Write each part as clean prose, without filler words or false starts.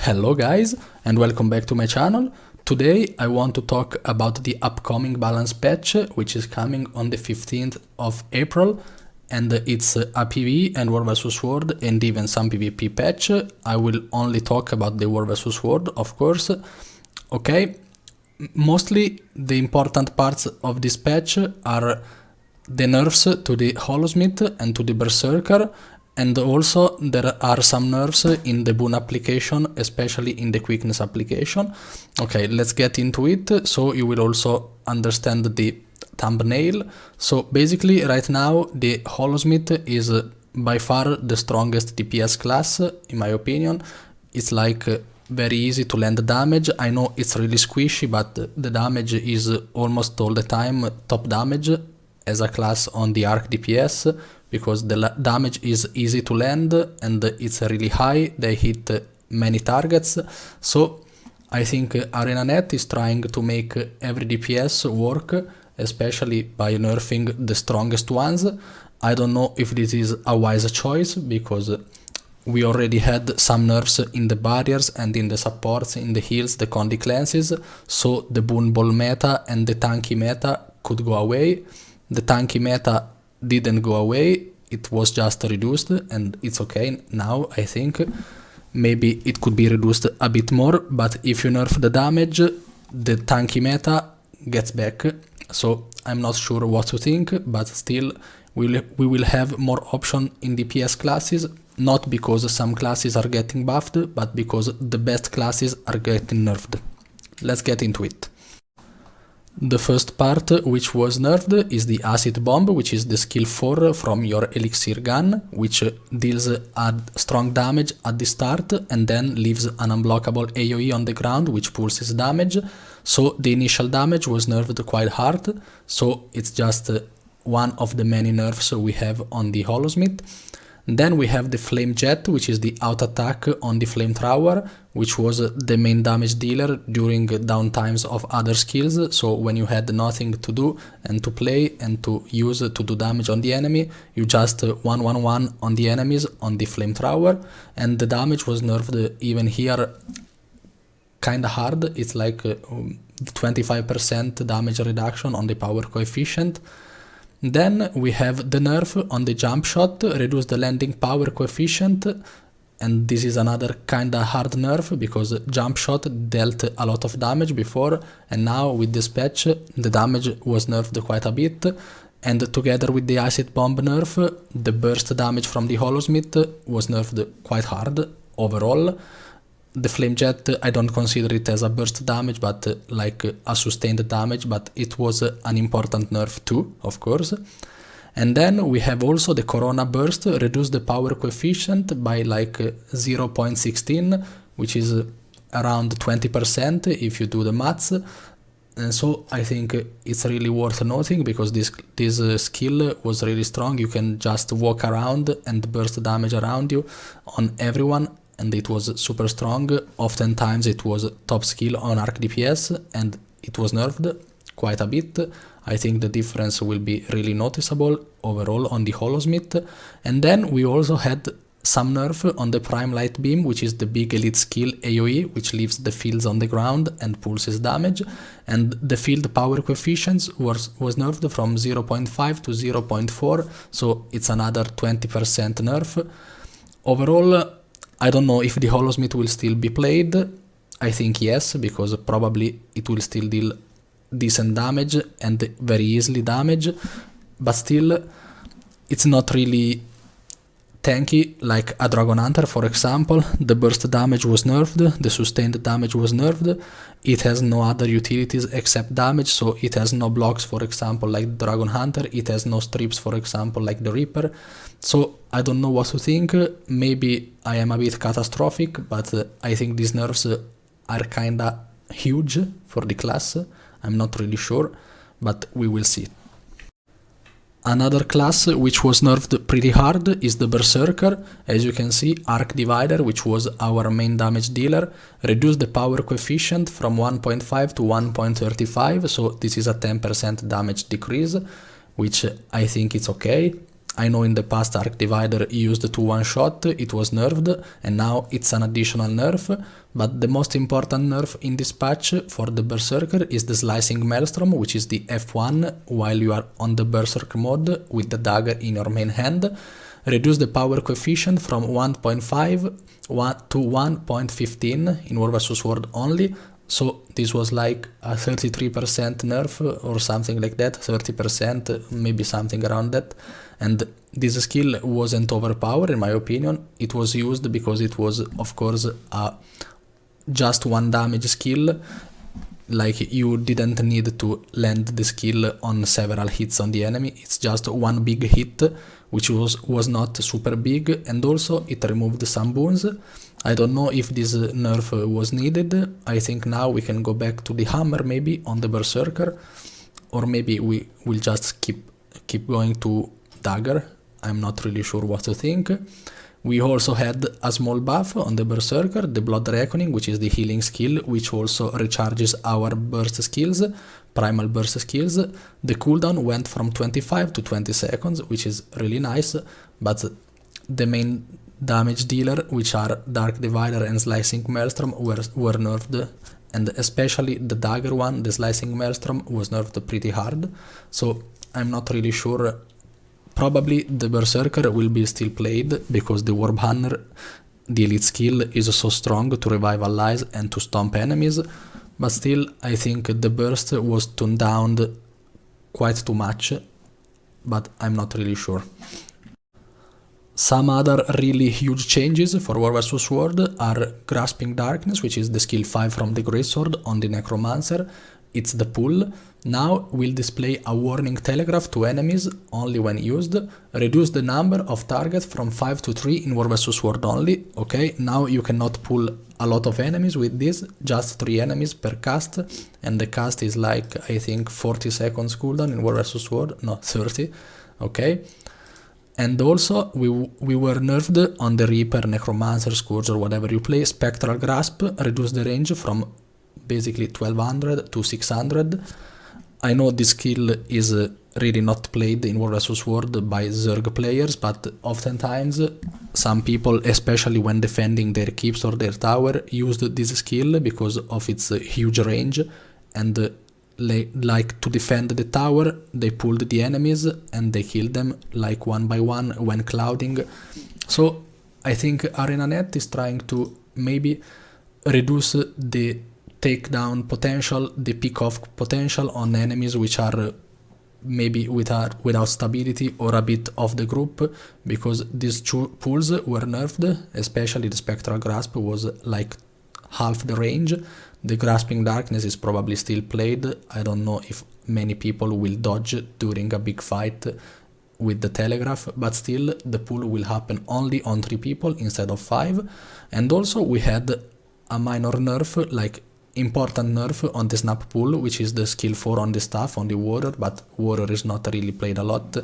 Hello guys and welcome back to my channel. Today I want to talk about the upcoming balance patch which is coming on the 15th of April, and it's a PvE and War vs World and even some PvP patch. I will only talk about the War vs World, of course. Okay, mostly the important parts of this patch are the nerfs to the Holosmith and to the Berserker. And also there are some nerfs in the Boon application, especially in the quickness application. Okay, let's get into it so you will also understand the thumbnail. So basically right now the Holosmith is by far the strongest DPS class in my opinion. It's like very easy to land damage. I know it's really squishy, but the damage is almost all the time top damage as a class on the arc DPS, because the damage is easy to land and it's really high. They hit many targets. So I think Anet is trying to make every DPS work, especially by nerfing the strongest ones. I don't know if this is a wise choice, because we already had some nerfs in the barriers and in the supports, in the heals, the Condi cleanses, so the Boon ball meta and the tanky meta could go away. The tanky meta didn't go away, it was just reduced, and it's okay now. I think maybe it could be reduced a bit more, but if you nerf the damage, the tanky meta gets back. So I'm not sure what to think, but still we will have more option in DPS classes, not because some classes are getting buffed, but because the best classes are getting nerfed. Let's get into it. The first part which was nerfed is the acid bomb, which is the skill 4 from your elixir gun, which deals a strong damage at the start and then leaves an unblockable AoE on the ground which pulses damage. So the initial damage was nerfed quite hard, so it's just one of the many nerfs we have on the Holosmith. Then we have the flame jet, which is the auto attack on the flamethrower, which was the main damage dealer during downtimes of other skills. So when you had nothing to do and to play and to use to do damage on the enemy, you just 1-1-1 on the enemies on the flamethrower, and the damage was nerfed even here kinda hard. It's like 25% damage reduction on the power coefficient. Then we have the nerf on the jump shot, reduce the landing power coefficient, and this is another kinda hard nerf because jump shot dealt a lot of damage before, and now with this patch the damage was nerfed quite a bit, and together with the acid bomb nerf, the burst damage from the Holosmith was nerfed quite hard overall. The flame jet, I don't consider it as a burst damage, but like a sustained damage, but it was an important nerf too, of course. And then we have also the Corona burst, reduce the power coefficient by like 0.16, which is around 20% if you do the maths. And so I think it's really worth noting, because this skill was really strong. You can just walk around and burst damage around you on everyone, and it was super strong. Oftentimes it was top skill on arc DPS, and it was nerfed quite a bit. I think the difference will be really noticeable overall on the Holosmith. And then we also had some nerf on the Prime Light Beam, which is the big elite skill AoE, which leaves the fields on the ground and pulses damage, and the field power coefficients was nerfed from 0.5 to 0.4, so it's another 20% nerf. Overall, I don't know if the Holosmith will still be played. I think yes, because probably it will still deal decent damage and very easily damage, but still it's not really tanky like a Dragon Hunter, for example. The burst damage was nerfed, the sustained damage was nerfed, it has no other utilities except damage, so it has no blocks, for example, like the Dragon Hunter, it has no strips, for example, like the Reaper. So I don't know what to think. Maybe I am a bit catastrophic, but I think these nerfs are kinda huge for the class. I'm not really sure, but we will see. Another class which was nerfed pretty hard is the Berserker. As you can see, Arc Divider, which was our main damage dealer, reduced the power coefficient from 1.5 to 1.35, so this is a 10% damage decrease, which I think it's okay. I know in the past Arc Divider used to one-shot, it was nerfed, and now it's an additional nerf, but the most important nerf in this patch for the Berserker is the Slicing Maelstrom, which is the F1 while you are on the Berserker mode with the dagger in your main hand. Reduce the power coefficient from 1.5 to 1.15 in War vs World only. So this was like a 33% nerf or something like that, 30%, maybe something around that. And this skill wasn't overpowered in my opinion. It was used because it was of course a just one damage skill. Like you didn't need to land the skill on several hits on the enemy. It's just one big hit, which was not super big, and also it removed some boons. I don't know if this nerf was needed. I think now we can go back to the hammer maybe on the Berserker, or maybe we will just keep going to dagger. I'm not really sure what to think. We also had a small buff on the Berserker, the Blood Reckoning, which is the healing skill, which also recharges our burst skills, primal burst skills. The cooldown went from 25 to 20 seconds, which is really nice, but the main damage dealer, which are Dark Divider and Slicing Maelstrom, were nerfed, and especially the dagger one, the Slicing Maelstrom, was nerfed pretty hard, so I'm not really sure. Probably the Berserker will be still played because the War Banner, the elite skill, is so strong to revive allies and to stomp enemies, but still I think the burst was toned down quite too much, but I'm not really sure. Some other really huge changes for War vs World are Grasping Darkness, which is the skill 5 from the Greatsword on the Necromancer. It's the pull. Now will display a warning telegraph to enemies only when used. Reduce the number of targets from 5 to 3 in War vs World only. Okay, now you cannot pull a lot of enemies with this, just 3 enemies per cast, and the cast is like, I think, 40 seconds cooldown in War vs World, no, 30, okay. And also we were nerfed on the Reaper, Necromancer, Scourge or whatever you play. Spectral Grasp, reduce the range from basically 1200 to 600. I know this skill is really not played in War vs World by Zerg players, but oftentimes some people, especially when defending their keeps or their tower, used this skill because of its huge range, and like to defend the tower, they pulled the enemies and they killed them like one by one when clouding. So I think Anet is trying to maybe reduce the takedown potential, the pick-off potential on enemies which are maybe without stability or a bit off the group, because these pulls were nerfed, especially the Spectral Grasp was like half the range. The Grasping Darkness is probably still played. I don't know if many people will dodge during a big fight with the telegraph, but still the pull will happen only on 3 people instead of 5. And also we had a minor nerf, like important nerf on the snap pull, which is the skill 4 on the staff on the warrior, but warrior is not really played a lot.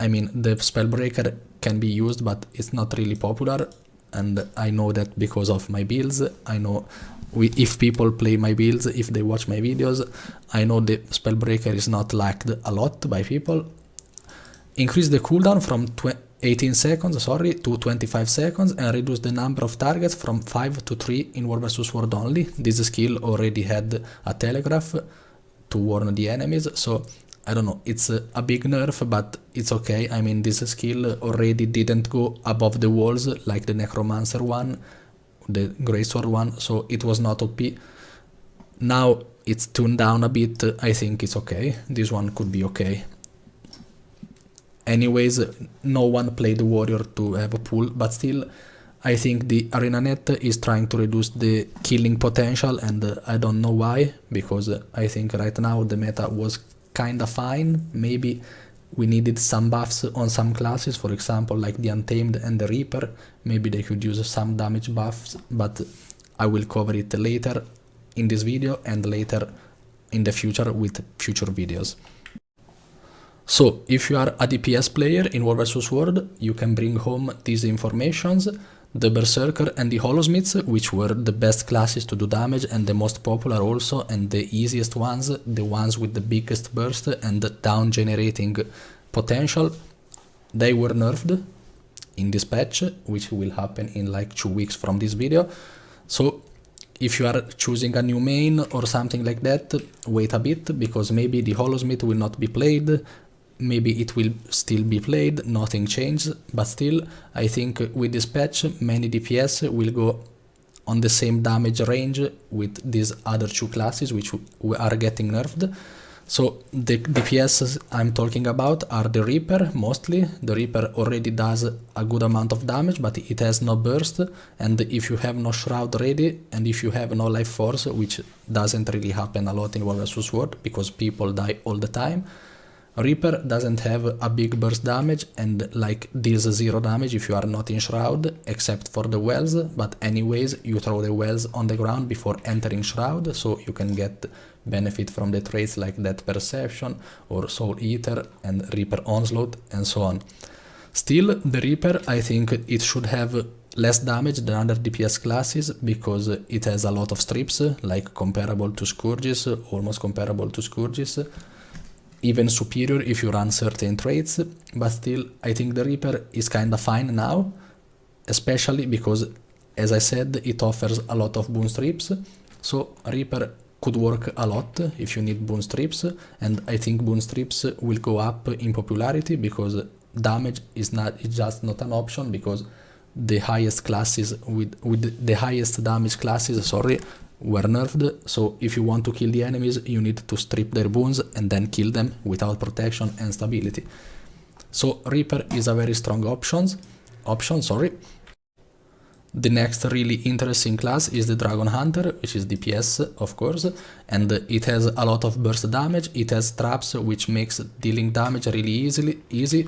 I mean, the Spellbreaker can be used, but it's not really popular, and I know that because of my builds. I know if people play my builds, if they watch my videos, I know the Spellbreaker is not liked a lot by people. Increase the cooldown from 18 seconds to 25 seconds and reduce the number of targets from 5 to 3 in War vs World only. This skill already had a telegraph to warn the enemies, so I don't know, it's a big nerf, but it's okay. I mean, this skill already didn't go above the walls like the Necromancer one, the Greatsword one, so it was not OP. Now it's tuned down a bit. I think it's okay. This one could be okay. Anyways, no one played the warrior to have a pull, but still I think the Anet is trying to reduce the killing potential, and I don't know why, because I think right now the meta was kinda fine. Maybe we needed some buffs on some classes, for example like the Untamed and the Reaper. Maybe they could use some damage buffs, but I will cover it later in this video and later in the future with future videos. So, if you are a DPS player in War vs World, you can bring home these informations. The Berserker and the Holosmiths, which were the best classes to do damage and the most popular also, and the easiest ones, the ones with the biggest burst and the down generating potential, they were nerfed in this patch, which will happen in like 2 weeks from this video. So if you are choosing a new main or something like that, wait a bit, because maybe the Holosmith will not be played, maybe it will still be played, nothing changed, but still, I think with this patch, many DPS will go on the same damage range with these other two classes, which are getting nerfed. So the DPS I'm talking about are the Reaper mostly. The Reaper already does a good amount of damage, but it has no burst, and if you have no Shroud ready, and if you have no Life Force, which doesn't really happen a lot in World vs World because people die all the time, Reaper doesn't have a big burst damage and like deals 0 damage if you are not in Shroud, except for the wells, but anyways you throw the wells on the ground before entering Shroud, so you can get benefit from the traits like Death Perception or Soul Eater and Reaper Onslaught and so on. Still, the Reaper, I think it should have less damage than other DPS classes because it has a lot of strips, like comparable to Scourges, almost comparable to Scourges, even superior if you run certain traits, but still I think the Reaper is kinda fine now, especially because, as I said, it offers a lot of boon strips, so Reaper could work a lot if you need boon strips, and I think boon strips will go up in popularity because damage is just not an option, because the highest classes with the highest damage classes, were nerfed, so if you want to kill the enemies, you need to strip their boons and then kill them without protection and stability. So Reaper is a very strong option. The next really interesting class is the Dragon Hunter, which is DPS, of course, and it has a lot of burst damage. It has traps, which makes dealing damage really easy.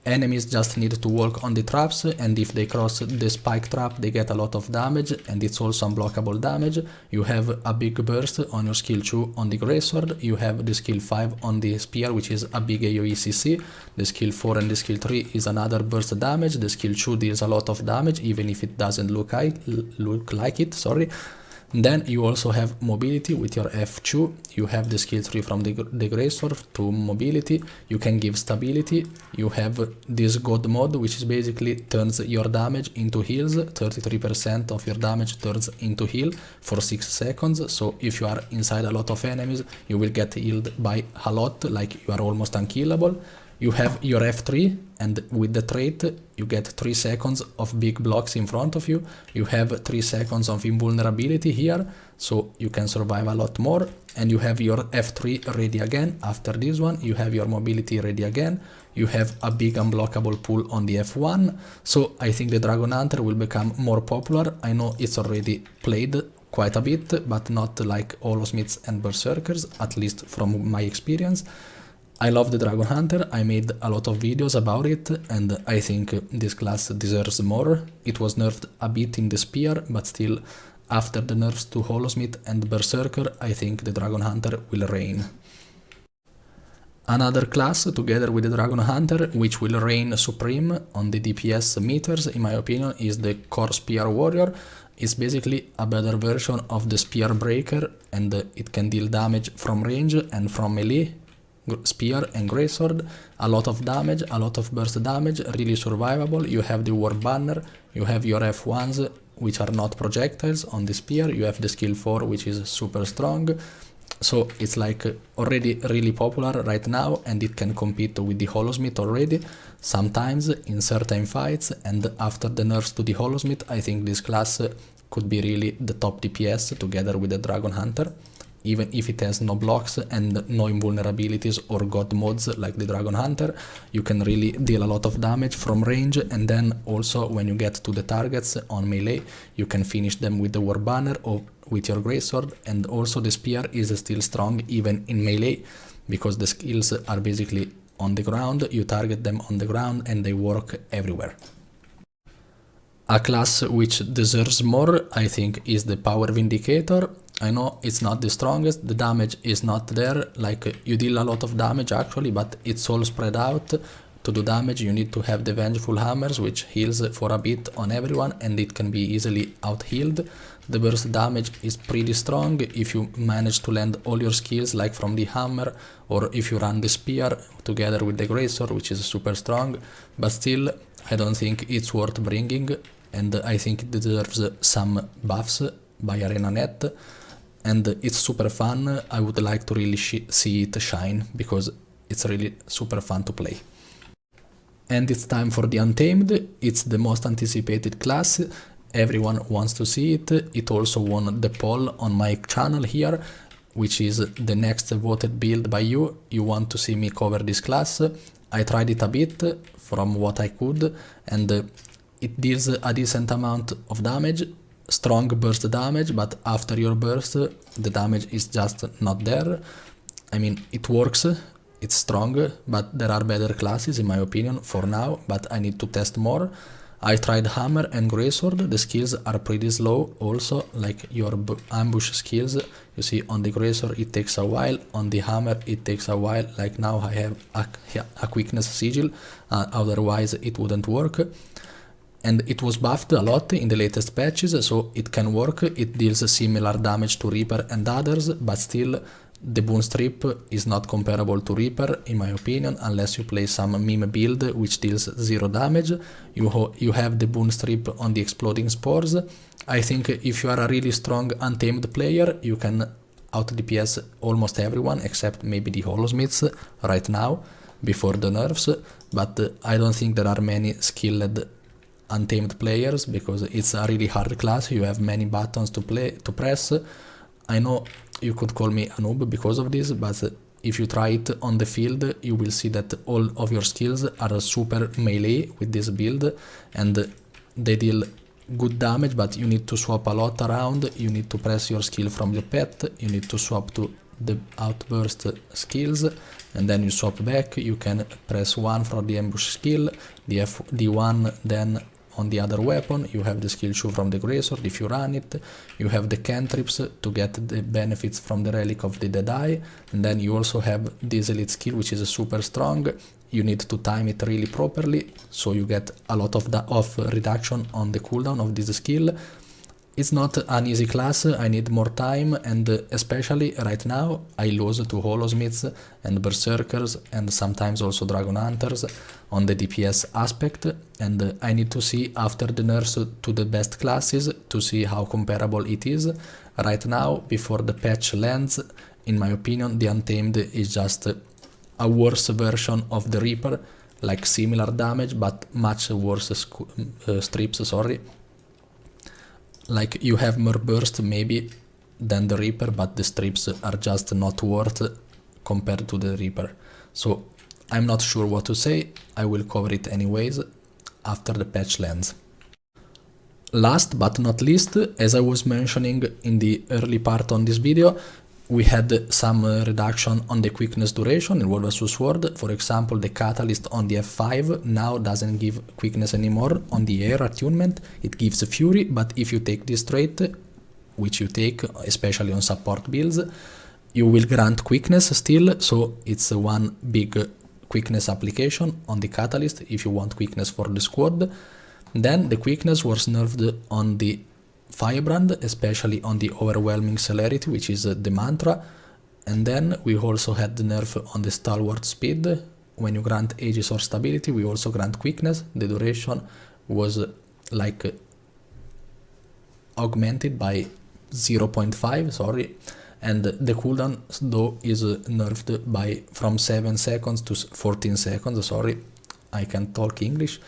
Enemies just need to walk on the traps, and if they cross the spike trap, they get a lot of damage, and it's also unblockable damage. You have a big burst on your skill 2 on the Greatsword, you have the skill 5 on the Spear, which is a big AoE CC, the skill 4 and the skill 3 is another burst damage, the skill 2 deals a lot of damage, even if it doesn't look like it. Then you also have mobility with your F2, you have the skill 3 from the Greatsword to mobility, you can give stability, you have this God mode, which is basically turns your damage into heals, 33% of your damage turns into heal for 6 seconds, so if you are inside a lot of enemies, you will get healed by a lot, like you are almost unkillable. You have your F3, and with the trait you get 3 seconds of big blocks in front of you, you have 3 seconds of invulnerability here, so you can survive a lot more, and you have your F3 ready again. After this one you have your mobility ready again, you have a big unblockable pull on the F1, so I think the Dragon Hunter will become more popular. I know it's already played quite a bit, but not like Holosmiths and Berserkers, at least from my experience. I love the Dragon Hunter, I made a lot of videos about it, and I think this class deserves more. It was nerfed a bit in the Spear, but still, after the nerfs to Holosmith and Berserker, I think the Dragon Hunter will reign. Another class, together with the Dragon Hunter, which will reign supreme on the DPS meters, in my opinion, is the Core Spear Warrior. It's basically a better version of the Spear Breaker, and it can deal damage from range and from melee, Spear and Greatsword, a lot of damage, a lot of burst damage, really survivable. You have the War Banner, you have your F1s, which are not projectiles on the Spear, you have the skill 4, which is super strong, so it's like already really popular right now, and it can compete with the Holosmith already, sometimes in certain fights, and after the nerfs to the Holosmith, I think this class could be really the top DPS together with the Dragon Hunter. Even if it has no blocks and no invulnerabilities or god modes like the Dragon Hunter, you can really deal a lot of damage from range, and then also when you get to the targets on melee, you can finish them with the War Banner or with your Greatsword, and also the Spear is still strong even in melee, because the skills are basically on the ground, you target them on the ground and they work everywhere. A class which deserves more, I think, is the Power Vindicator. I know it's not the strongest, the damage is not there, like you deal a lot of damage actually, but it's all spread out to do damage, you need to have the Vengeful Hammers, which heals for a bit on everyone, and it can be easily out-healed. The burst damage is pretty strong if you manage to land all your skills, like from the hammer, or if you run the spear together with the greatsword, which is super strong, but still I don't think it's worth bringing, and I think it deserves some buffs by Anet, and it's super fun. I would like to really see it shine, because it's really super fun to play. And it's time for the Untamed. It's the most anticipated class. Everyone wants to see it. It also won the poll on my channel here, which is the next voted build by you. You want to see me cover this class. I tried it a bit from what I could, and it deals a decent amount of damage, strong burst damage, but after your burst the damage is just not there. I mean, it works, it's strong, but there are better classes in my opinion for now, but I need to test more. I tried hammer and greatsword. The skills are pretty slow also, like your ambush skills. You see, on the greatsword it takes a while, on the hammer it takes a while, like now I have a quickness sigil, otherwise it wouldn't work. And it was buffed a lot in the latest patches, so it can work. It deals similar damage to Reaper and others, but still the Boon strip is not comparable to Reaper in my opinion, unless you play some meme build which deals 0 damage. You have the Boon strip on the exploding spores. I think if you are a really strong Untamed player, you can out DPS almost everyone except maybe the Holosmiths right now before the nerfs, but I don't think there are many skilled Untamed players, because it's a really hard class. You have many buttons to press. I know you could call me a noob because of this, but if you try it on the field, you will see that all of your skills are super melee with this build, and they deal good damage, but you need to swap a lot around. You need to press your skill from the pet, you need to swap to the outburst skills, and then you swap back. You can press 1 for the ambush skill, the D1 then on the other weapon. You have the skill 2 from the greatsword if you run it. You have the cantrips to get the benefits from the relic of the dead eye, and then you also have this elite skill which is super strong. You need to time it really properly, so you get a lot of reduction on the cooldown of this skill. It's not an easy class, I need more time, and especially right now I lose to Holosmiths and Berserkers and sometimes also Dragon Hunters on the DPS aspect, and I need to see after the nerfs to the best classes to see how comparable it is. Right now, before the patch lands, in my opinion the Untamed is just a worse version of the Reaper, like similar damage but much worse strips, sorry. Like you have more burst maybe than the Reaper, but the strips are just not worth compared to the Reaper. So I'm not sure what to say, I will cover it anyways after the patch lands. Last but not least, as I was mentioning in the early part on this video, we had some reduction on the quickness duration in World vs Sword. For example, the catalyst on the F5 now doesn't give quickness anymore on the air attunement, it gives fury, but if you take this trait, which you take especially on support builds, you will grant quickness still, so it's one big quickness application on the catalyst if you want quickness for the squad. Then the quickness was nerfed on the Firebrand, especially on the overwhelming celerity, which is the mantra, and then we also had the nerf on the stalwart speed. When you grant Aegis or stability, we also grant quickness. The duration was like augmented by 0.5, sorry, and the cooldown though is nerfed by from 7 seconds to 14 seconds, sorry, I can't talk English.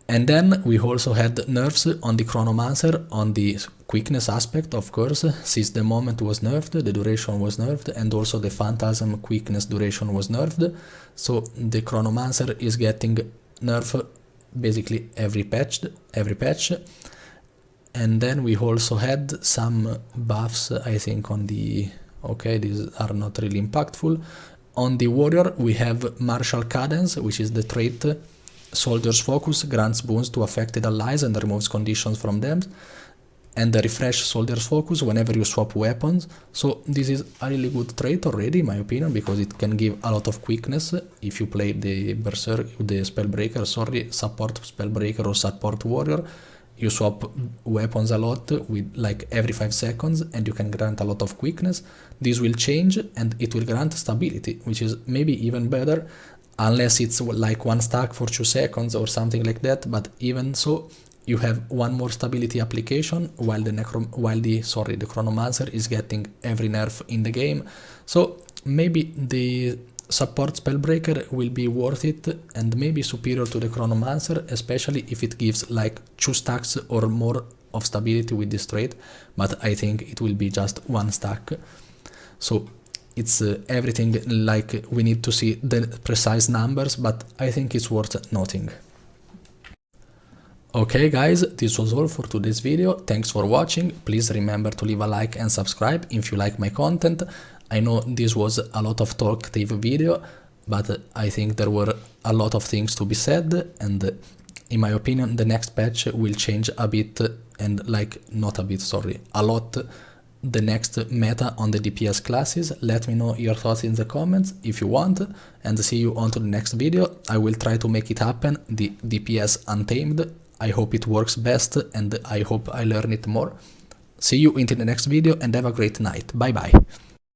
And then we also had nerfs on the Chronomancer, on the quickness aspect, of course, since the moment was nerfed, the duration was nerfed, and also the Phantasm quickness duration was nerfed. So the Chronomancer is getting nerfed basically every patch. And then we also had some buffs, I think, on the... okay, these are not really impactful. On the Warrior we have Martial Cadence, which is the trait Soldier's Focus, grants boons to affected allies and removes conditions from them. and refresh soldier's focus whenever you swap weapons. So this is a really good trait already, in my opinion, because it can give a lot of quickness if you play the Berserker, the Spellbreaker, sorry, support Spellbreaker or support Warrior. You swap weapons a lot with like every 5 seconds and you can grant a lot of quickness. This will change and it will grant stability, which is maybe even better, unless it's like 1 stack for 2 seconds or something like that. But even so, you have 1 more stability application while the Chronomancer is getting every nerf in the game. So maybe the support Spellbreaker will be worth it and maybe superior to the Chronomancer, especially if it gives like 2 stacks or more of stability with this trait, but I think it will be just 1 stack. So it's everything, like we need to see the precise numbers, but I think it's worth noting. Okay guys, this was all for today's video. Thanks for watching. Please remember to leave a like and subscribe if you like my content. I know this was a lot of talkative video, but I think there were a lot of things to be said, and in my opinion the next patch will change a bit, and like not a bit, sorry, a lot, the next meta on the DPS classes. Let me know your thoughts in the comments if you want, and see you on to the next video. I will try to make it happen, the DPS Untamed. I hope it works best and I hope I learn it more. See you in the next video and have a great night. Bye bye.